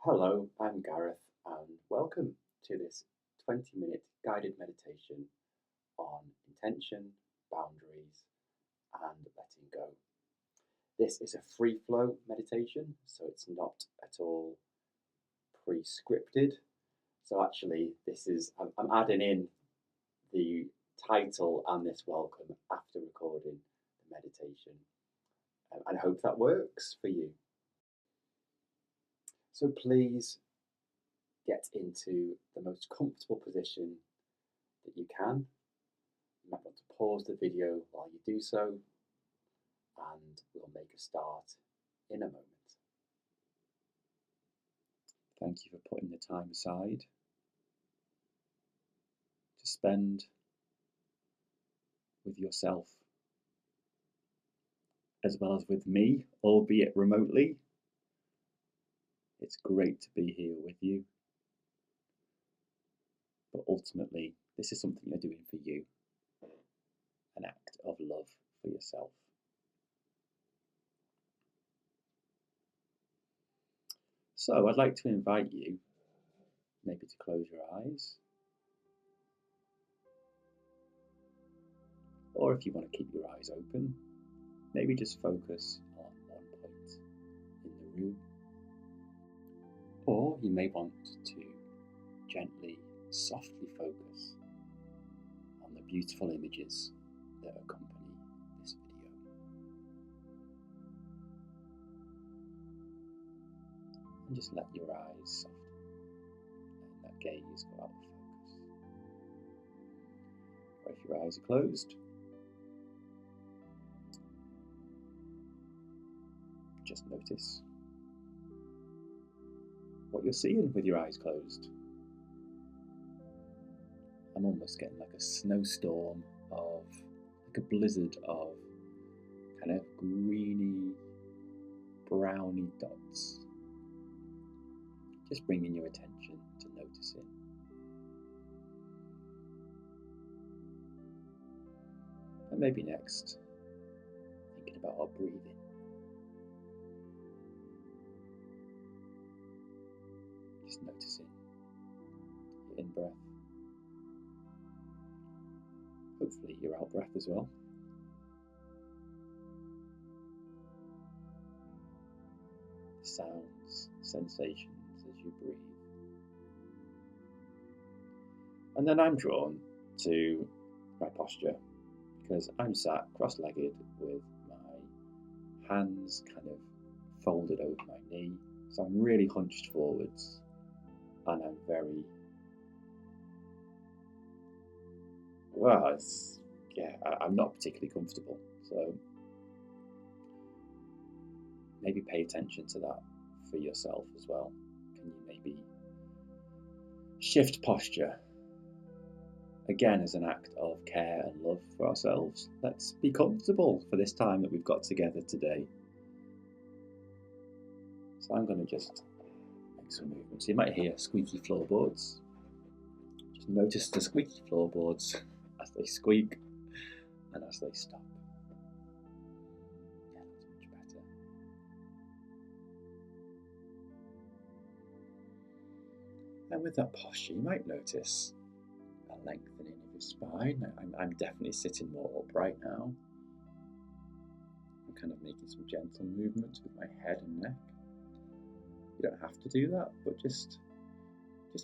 Hello, I'm Gareth, and welcome to this 20-minute guided meditation on intention, boundaries, and letting go. This is a free flow meditation, so it's not at all pre-scripted. So actually, I'm adding in the title and this welcome after recording the meditation, and I hope that works for you. So please get into the most comfortable position that you can. You might want to pause the video while you do so, and we'll make a start in a moment. Thank you for putting the time aside to spend with yourself, as well as with me, albeit remotely. It's great to be here with you. But ultimately, this is something you're doing for you, an act of love for yourself. So I'd like to invite you maybe to close your eyes, or if you want to keep your eyes open, maybe just focus on one point in the room, or you may want to gently, softly focus on the beautiful images that accompany this video. And just let your eyes soften, let that gaze go out of focus. Or if your eyes are closed, just notice what you're seeing with your eyes closed. I'm almost getting like a snowstorm like a blizzard of kind of greeny, browny dots. Just bringing your attention to noticing. And maybe next, thinking about our breathing. Just noticing your in-breath. Hopefully your out-breath as well. The sounds, sensations as you breathe. And then I'm drawn to my posture, because I'm sat cross-legged with my hands kind of folded over my knee. So I'm really hunched forwards, and I'm very, I'm not particularly comfortable. So maybe pay attention to that for yourself as well. Can you maybe shift posture? Again, as an act of care and love for ourselves, let's be comfortable for this time that we've got together today. So I'm going to just make some movements. You might hear squeaky floorboards. Just notice the squeaky floorboards as they squeak and as they stop. Yeah, that's much better. And with that posture, you might notice a lengthening of your spine. I'm definitely sitting more upright now. I'm kind of making some gentle movements with my head and neck. You don't have to do that, but just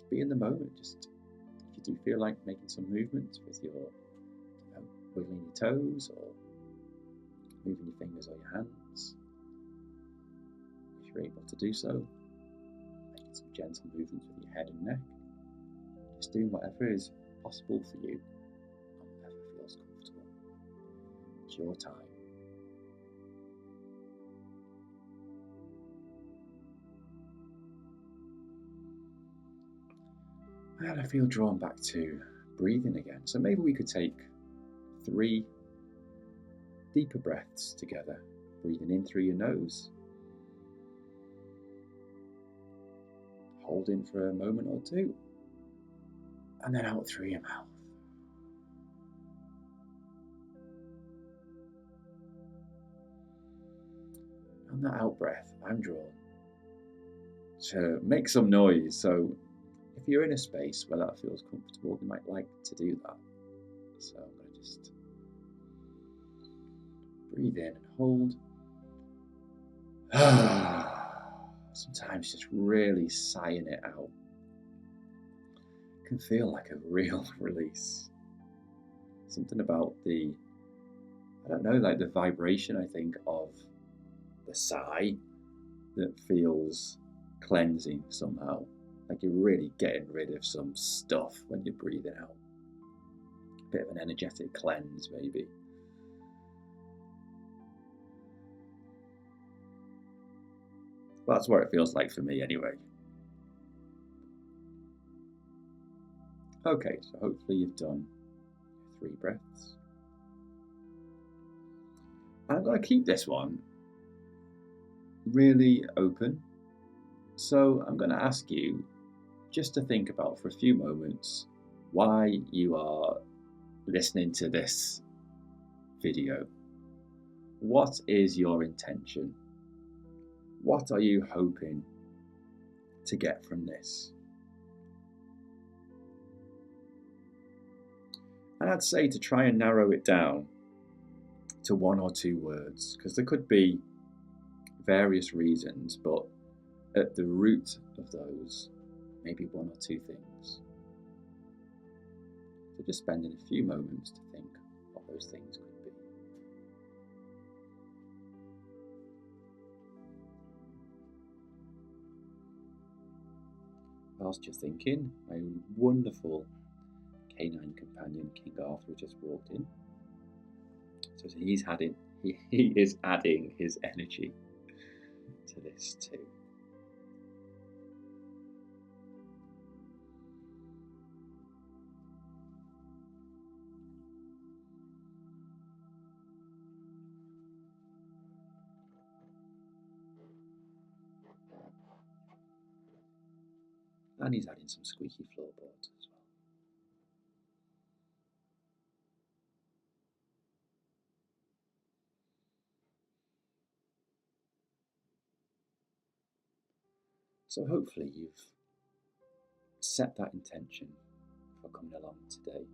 be in the moment. Just if you do feel like making some movements with your wiggling your toes or moving your fingers or your hands, if you're able to do so, making some gentle movements with your head and neck, just doing whatever is possible for you and whatever feels comfortable. It's your time. And I feel drawn back to breathing again. So maybe we could take 3 deeper breaths together. Breathing in through your nose. Hold in for a moment or 2. And then out through your mouth. On that out breath, I'm drawn to make some noise. So if you're in a space where that feels comfortable, you might like to do that. So I'm going to just breathe in and hold. Sometimes just really sighing it out can feel like a real release. Something about the, I don't know, like the vibration, I think, of the sigh that feels cleansing somehow. Like you're really getting rid of some stuff when you're breathing out. A bit of an energetic cleanse, maybe. Well, that's what it feels like for me anyway. Okay, so hopefully you've done 3 breaths. And I'm going to keep this one really open. So I'm going to ask you just to think about for a few moments why you are listening to this video. What is your intention? What are you hoping to get from this? And I'd say to try and narrow it down to 1 or 2 words, because there could be various reasons, but at the root of those, maybe 1 or 2 things. So just spending a few moments to think what those things could be. Whilst you're thinking, my wonderful canine companion King Arthur just walked in. So he is adding his energy to this too. And he's adding some squeaky floorboards as well. So hopefully you've set that intention for coming along today.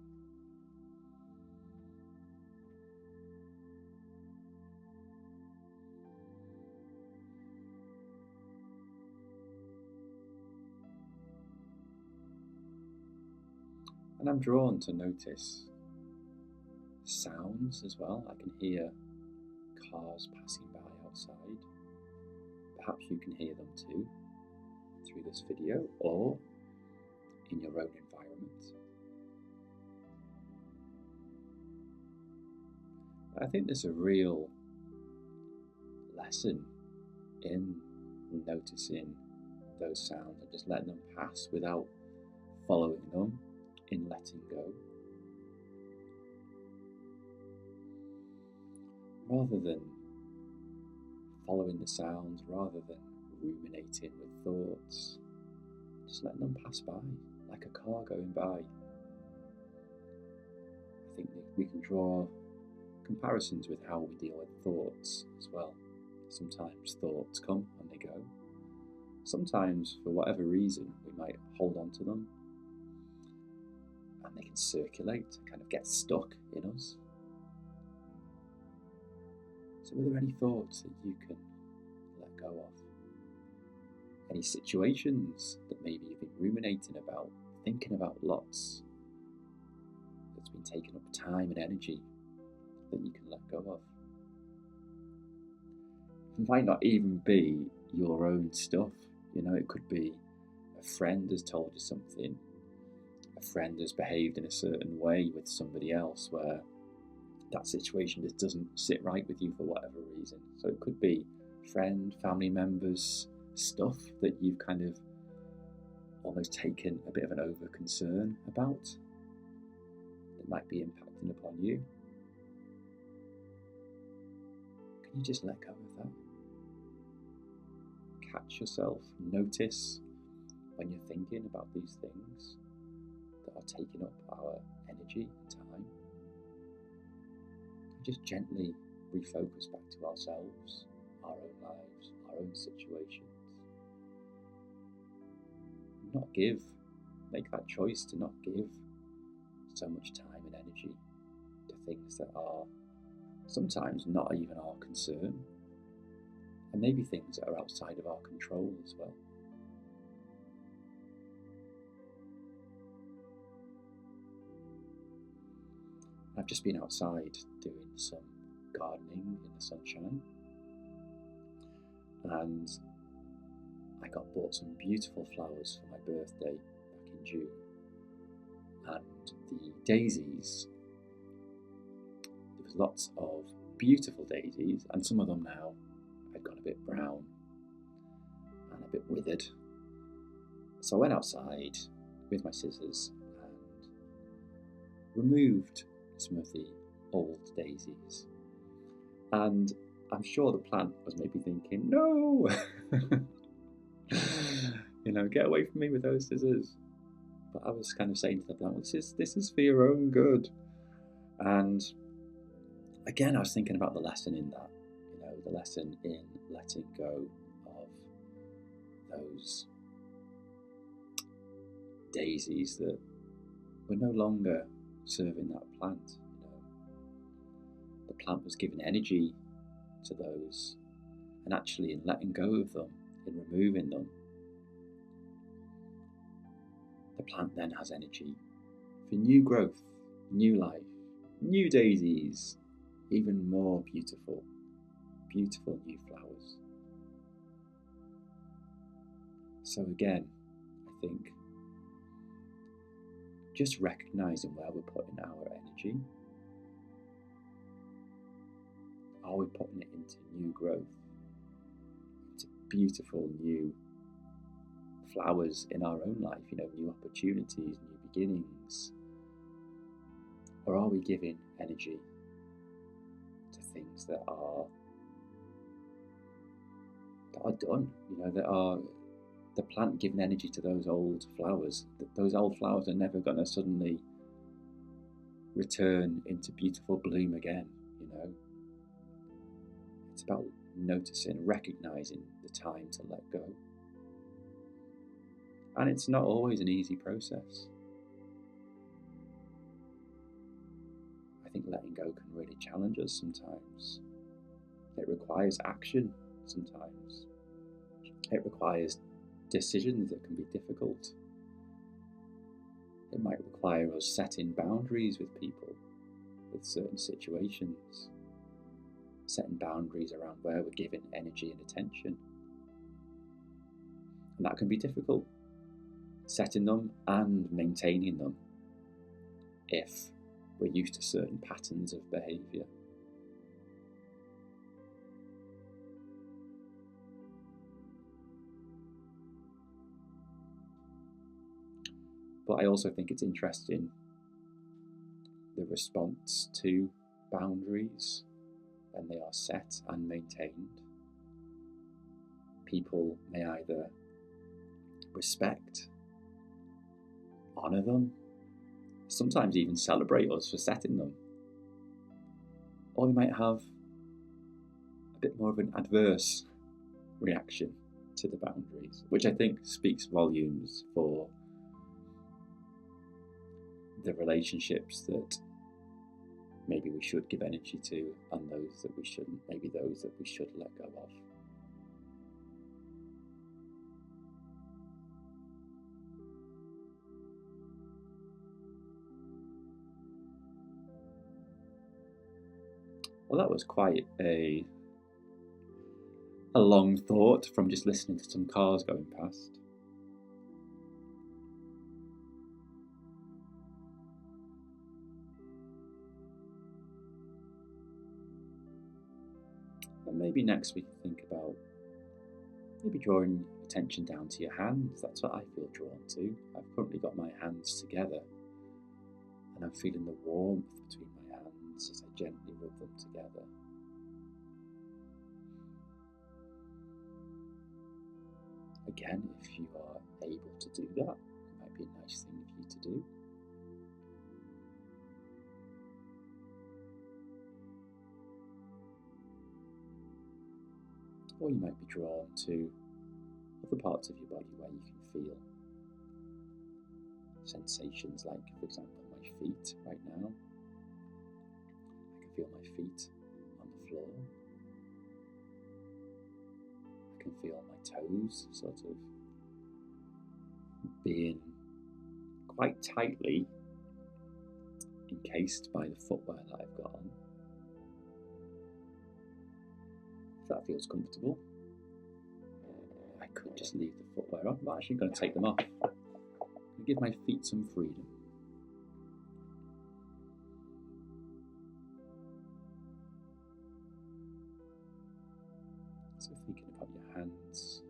And I'm drawn to notice sounds as well. I can hear cars passing by outside. Perhaps you can hear them too through this video or in your own environment. I think there's a real lesson in noticing those sounds and just letting them pass without following them, in letting go. Rather than following the sounds, rather than ruminating with thoughts, just letting them pass by, like a car going by. I think that we can draw comparisons with how we deal with thoughts as well. Sometimes thoughts come and they go. Sometimes, for whatever reason, we might hold on to them and they can circulate, kind of get stuck in us. So are there any thoughts that you can let go of? Any situations that maybe you've been ruminating about, thinking about lots, that's been taking up time and energy that you can let go of? It might not even be your own stuff. You know, it could be a friend has told you something, a friend has behaved in a certain way with somebody else where that situation just doesn't sit right with you for whatever reason. So it could be friend, family members, stuff that you've kind of almost taken a bit of an over concern about that might be impacting upon you. Can you just let go of that? Catch yourself, notice when you're thinking about these things that are taking up our energy and time. And just gently refocus back to ourselves, our own lives, our own situations. not make that choice to not give so much time and energy to things that are sometimes not even our concern, and maybe things that are outside of our control as well. I've just been outside doing some gardening in the sunshine, and I bought some beautiful flowers for my birthday back in June, and the daisies, there was lots of beautiful daisies, and some of them now had gone a bit brown and a bit withered. So I went outside with my scissors and removed some of the old daisies, and I'm sure the plant was maybe thinking, no, get away from me with those scissors. But I was kind of saying to the plant, well, this is for your own good. And again, I was thinking about the lesson in that, the lesson in letting go of those daisies that were no longer serving that plant. The plant was giving energy to those, and actually in letting go of them, in removing them, the plant then has energy for new growth, new life, new daisies, even more beautiful new flowers. So again, I think just recognizing where we're putting our energy. Are we putting it into new growth, into beautiful new flowers in our own life, new opportunities, new beginnings? Or are we giving energy to things that are done, that are the plant giving energy to those old flowers? Those old flowers are never going to suddenly return into beautiful bloom again, It's about noticing, recognizing the time to let go. And it's not always an easy process. I think letting go can really challenge us sometimes. It requires action sometimes. It requires decisions that can be difficult. It might require us setting boundaries with people, with certain situations, setting boundaries around where we're giving energy and attention. And that can be difficult, setting them and maintaining them if we're used to certain patterns of behaviour. But I also think it's interesting the response to boundaries when they are set and maintained. People may either respect, honour them, sometimes even celebrate us for setting them, or they might have a bit more of an adverse reaction to the boundaries, which I think speaks volumes for the relationships that maybe we should give energy to, and those that we shouldn't, maybe those that we should let go of. Well, that was quite a long thought from just listening to some cars going past. And maybe next we can think about maybe drawing attention down to your hands. That's what I feel drawn to. I've currently got my hands together, and I'm feeling the warmth between my hands as I gently rub them together. Again, if you are able to do that, it might be a nice thing for you to do. Or you might be drawn to other parts of your body where you can feel sensations like, for example, my feet right now. I can feel my feet on the floor. I can feel my toes sort of being quite tightly encased by the footwear that I've got on. If that feels comfortable, I could just leave the footwear on. I'm actually going to take them off and give my feet some freedom. So thinking about your hands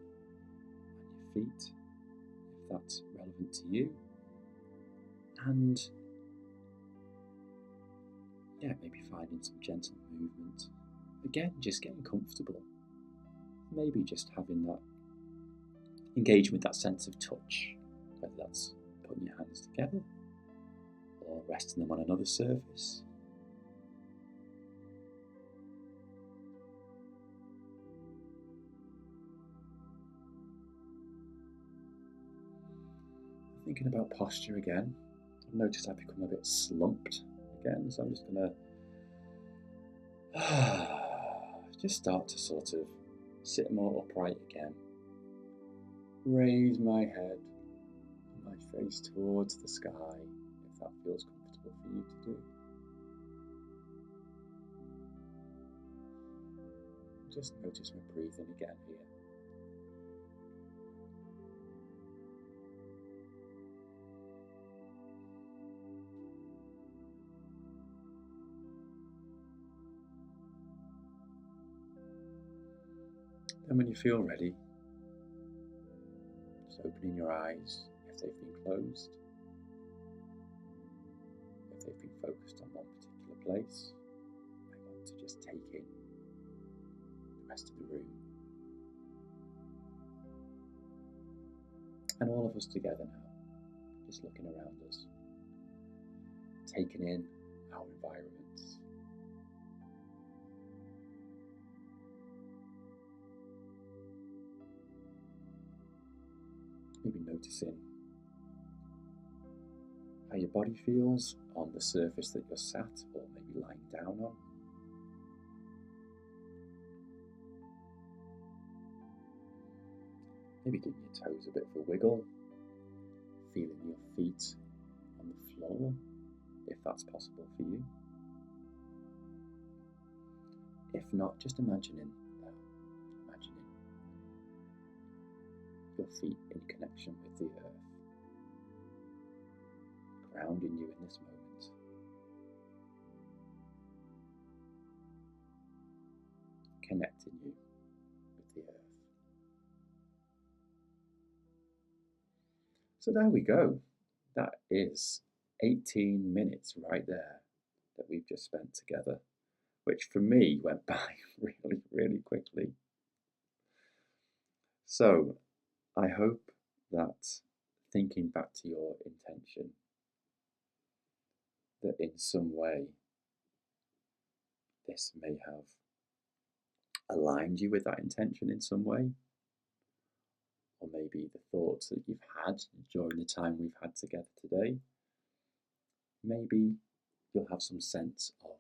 and your feet, if that's relevant to you, and maybe finding some gentle movement. Again, just getting comfortable. Maybe just having that engagement with that sense of touch, whether that's putting your hands together or resting them on another surface. Thinking about posture again. I've noticed I've become a bit slumped again, so I'm just going to just start to sort of sit more upright again. Raise my head, my face towards the sky, if that feels comfortable for you to do. Just notice my breathing again here. And when you feel ready, just opening your eyes if they've been closed, if they've been focused on one particular place. I want to just take in the rest of the room. And all of us together now, just looking around us, taking in our environments. Maybe noticing how your body feels on the surface that you're sat or maybe lying down on. Maybe giving your toes a bit of a wiggle, feeling your feet on the floor, if that's possible for you. If not, just imagining your feet in connection with the earth, grounding you in this moment. Connecting you with the earth. So there we go. That is 18 minutes right there that we've just spent together, which for me went by really, really quickly. So I hope that thinking back to your intention, that in some way this may have aligned you with that intention in some way, or maybe the thoughts that you've had during the time we've had together today. Maybe you'll have some sense of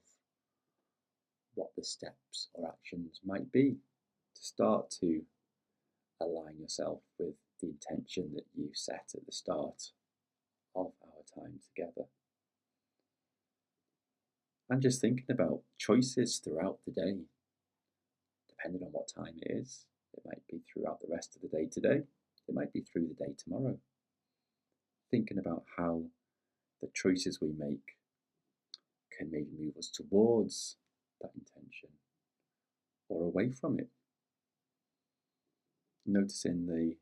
what the steps or actions might be to start to align yourself with the intention that you set at the start of our time together. And just thinking about choices throughout the day, depending on what time it is. It might be throughout the rest of the day today. It might be through the day tomorrow. Thinking about how the choices we make can maybe move us towards that intention or away from it. Noticing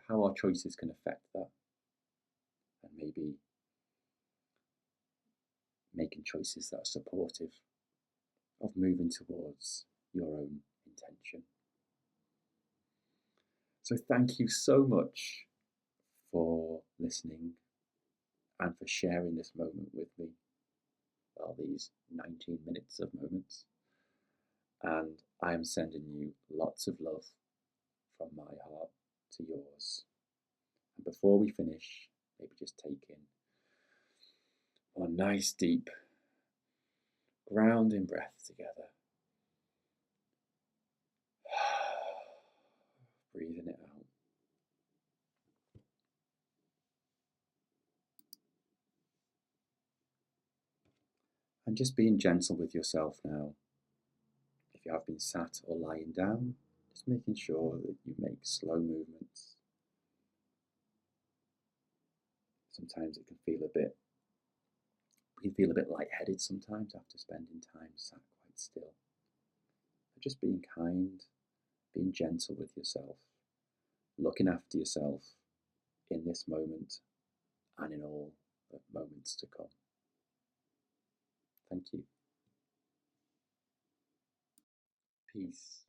how our choices can affect that, and maybe making choices that are supportive of moving towards your own intention. So thank you so much for listening and for sharing this moment with me. Well, these 19 minutes of moments. And I am sending you lots of love from my heart to yours. And before we finish, maybe just take in one nice deep grounding breath together. Breathing it out. And just being gentle with yourself now. If you have been sat or lying down, just making sure that you make slow movements. Sometimes it can feel a bit, you feel a bit lightheaded sometimes after spending time sat quite still. But just being kind, being gentle with yourself, looking after yourself in this moment and in all the moments to come. Thank you. Peace.